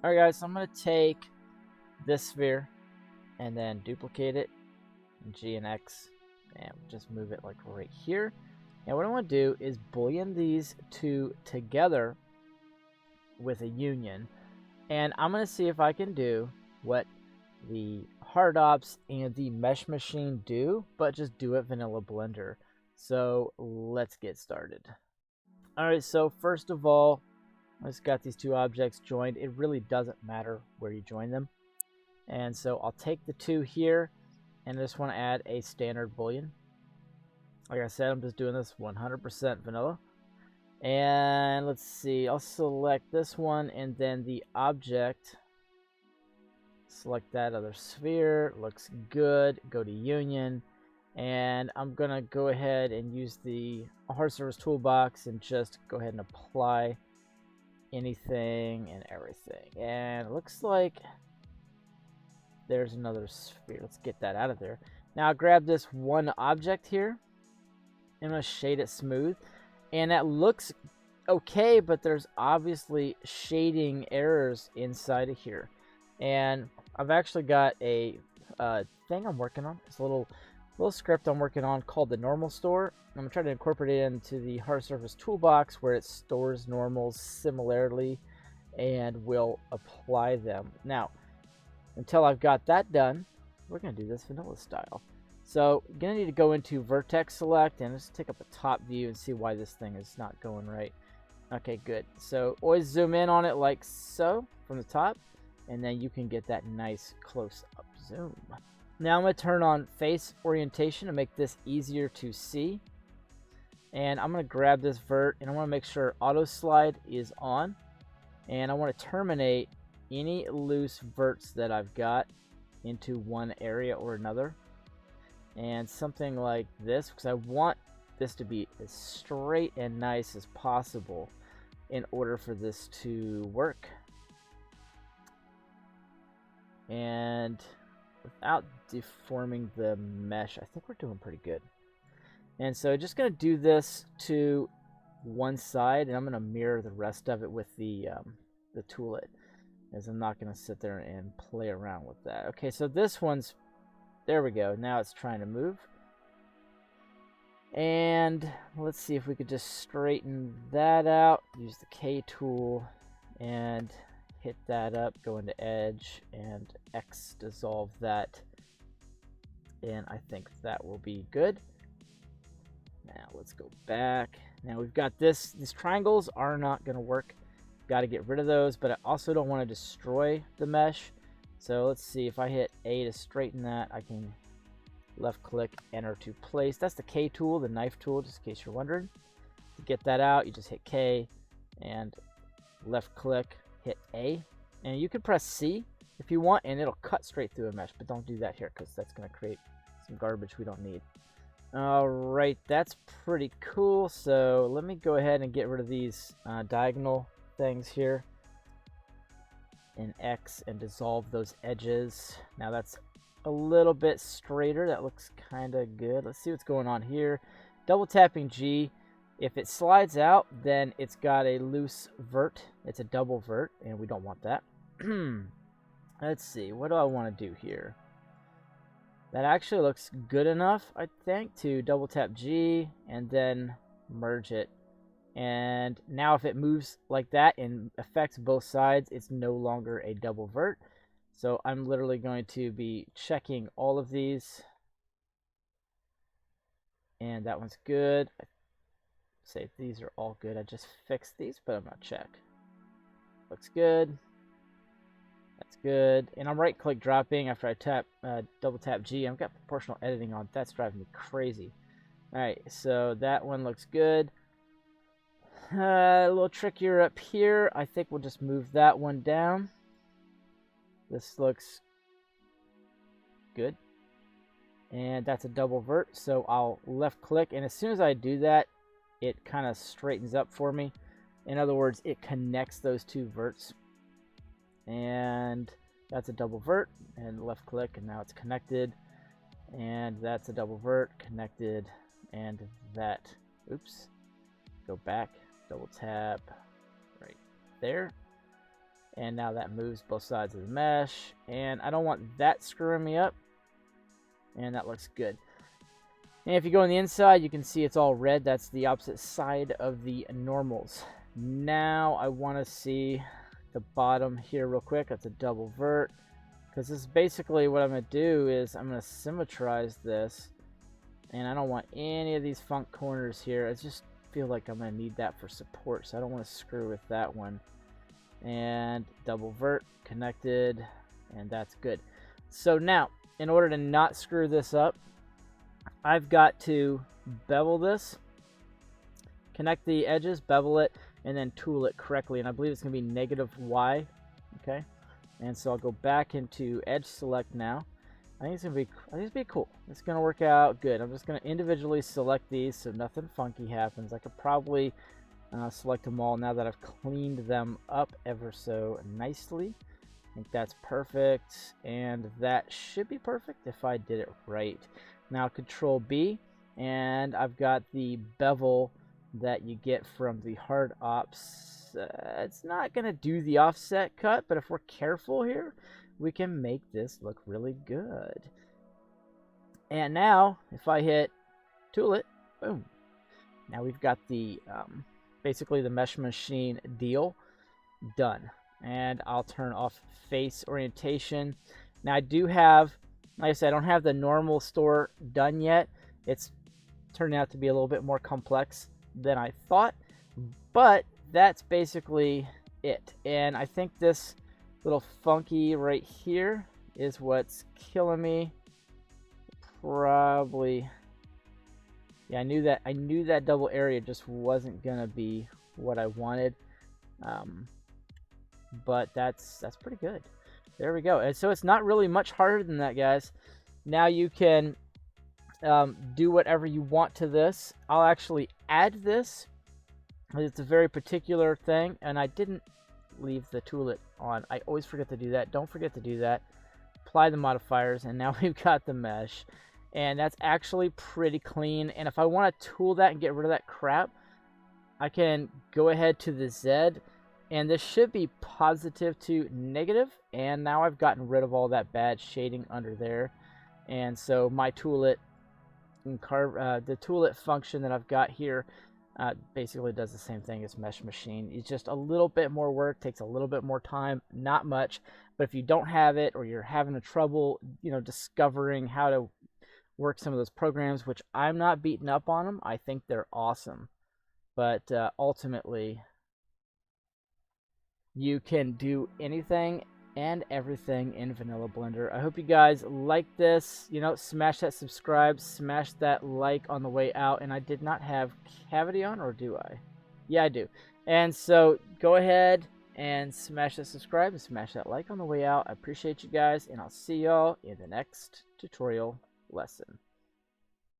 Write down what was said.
Alright guys, so I'm going to take this sphere and then duplicate it, G and X, and just move it like right here. And what I want to do is boolean these two together with a union, and I'm going to see if I can do what the Hard Ops and the MeshMachine do, but just do it vanilla Blender. So let's get started. Alright, so first of all, I just got these two objects joined. It really doesn't matter where you join them. And so I'll take the two here, and I just want to add a standard boolean. Like I said, I'm just doing this 100% vanilla. And let's see, I'll select this one and then the object. Select that other sphere, looks good, go to union. And I'm going to go ahead and use the Hard Surface Toolbox and just go ahead and apply anything and everything. And it looks like there's another sphere. Let's get that out of there. Now grab this one object here. I'm going to shade it smooth. And that looks okay, but there's obviously shading errors inside of here. And I've actually got a thing I'm working on. It's a little script I'm working on called the normal store. I'm going to try to incorporate it into the Hard Surface Toolbox where it stores normals similarly and will apply them. Now, until I've got that done, we're going to do this vanilla style. So, you're going to need to go into Vertex Select and just take up the top view and see why this thing is not going right. Okay, good. So, always zoom in on it like so from the top, and then you can get that nice close-up zoom. Now I'm going to turn on face orientation to make this easier to see. And I'm going to grab this vert and I want to make sure auto slide is on. And I want to terminate any loose verts that I've got into one area or another. And something like this, because I want this to be as straight and nice as possible in order for this to work. And without deforming the mesh, I think we're doing pretty good. And so just going to do this to one side, and I'm going to mirror the rest of it with the toolet, as I'm not going to sit there and play around with that. Okay, so this one's, there we go. Now it's trying to move. And let's see if we could just straighten that out. Use the K tool and hit that up, go into edge and X dissolve that, and I think that will be good. Now let's go back. Now we've got this. These triangles are not going to work. Got to get rid of those, but I also don't want to destroy the mesh. So let's see, if I hit A to straighten that, I can left click, enter to place. That's the K tool, the knife tool, just in case you're wondering. To get that out, you just hit K and left click, hit A, and you can press C if you want, and it'll cut straight through a mesh, but don't do that here because that's going to create some garbage we don't need. Alright, that's pretty cool. So let me go ahead and get rid of these diagonal things here in X and dissolve those edges. Now that's a little bit straighter. That looks kind of good. Let's see what's going on here. Double tapping G. If it slides out, then it's got a loose vert. It's a double vert, and we don't want that. Let's see. What do I want to do here? That actually looks good enough, I think, to double tap G and then merge it. And now if it moves like that and affects both sides, it's no longer a double vert. So I'm literally going to be checking all of these. And that one's good. Say these are all good. I just fixed these, but I'm not check. Looks good. That's good. And I'm right click dropping after I double tap G. I've got proportional editing on. That's driving me crazy. Alright, so that one looks good. A little trickier up here. I think we'll just move that one down. This looks good. And that's a double vert, so I'll left click, and as soon as I do that, it kind of straightens up for me. In other words, it connects those two verts. And that's a double vert, and left click, and now it's connected. And that's a double vert, connected, and that, oops, go back, double tap right there. And now that moves both sides of the mesh. And I don't want that screwing me up. And that looks good. And if you go on the inside, you can see it's all red. That's the opposite side of the normals. Now I want to see the bottom here real quick. That's a double vert. Because this is basically what I'm going to do is I'm going to symmetrize this. And I don't want any of these funk corners here. I just feel like I'm going to need that for support. So I don't want to screw with that one. And double vert connected, and that's good. So now, in order to not screw this up, I've got to bevel this, connect the edges, bevel it, and then tool it correctly. And I believe it's going to be -Y. Okay, and so I'll go back into edge select now. I think it's going to be cool. It's going to work out good. I'm just going to individually select these so nothing funky happens. I could probably select them all now that I've cleaned them up ever so nicely. I think that's perfect, and that should be perfect if I did it right. Now Control B, and I've got the bevel that you get from the hard ops. It's not going to do the offset cut, but if we're careful here, we can make this look really good. And now, if I hit tool it, boom. Now we've got the basically the MeshMachine deal done. And I'll turn off face orientation. Now I do have, like I said, I don't have the normal store done yet. It's turning out to be a little bit more complex than I thought, but that's basically it. And I think this little funky right here is what's killing me. Probably, yeah, I knew that double area just wasn't gonna be what I wanted. But that's pretty good. There we go. And so it's not really much harder than that, guys. Now you can do whatever you want to this. I'll actually add this. It's a very particular thing, and I didn't leave the toolet on. I always forget to do that. Don't forget to do that. Apply the modifiers, and now we've got the mesh. And that's actually pretty clean. And if I want to tool that and get rid of that crap, I can go ahead to the Z, and this should be positive to negative. And now I've gotten rid of all that bad shading under there. And so my toolet, the toolet function that I've got here, basically does the same thing as MeshMachine. It's just a little bit more work, takes a little bit more time, not much. But if you don't have it, or you're having a trouble, discovering how to work some of those programs, which I'm not beating up on them, I think they're awesome. But ultimately, you can do anything and everything in Vanilla Blender. I hope you guys like this. Smash that subscribe, smash that like on the way out. And I did not have Cavity on, or do I? Yeah, I do. And so go ahead and smash that subscribe and smash that like on the way out. I appreciate you guys, and I'll see y'all in the next tutorial lesson.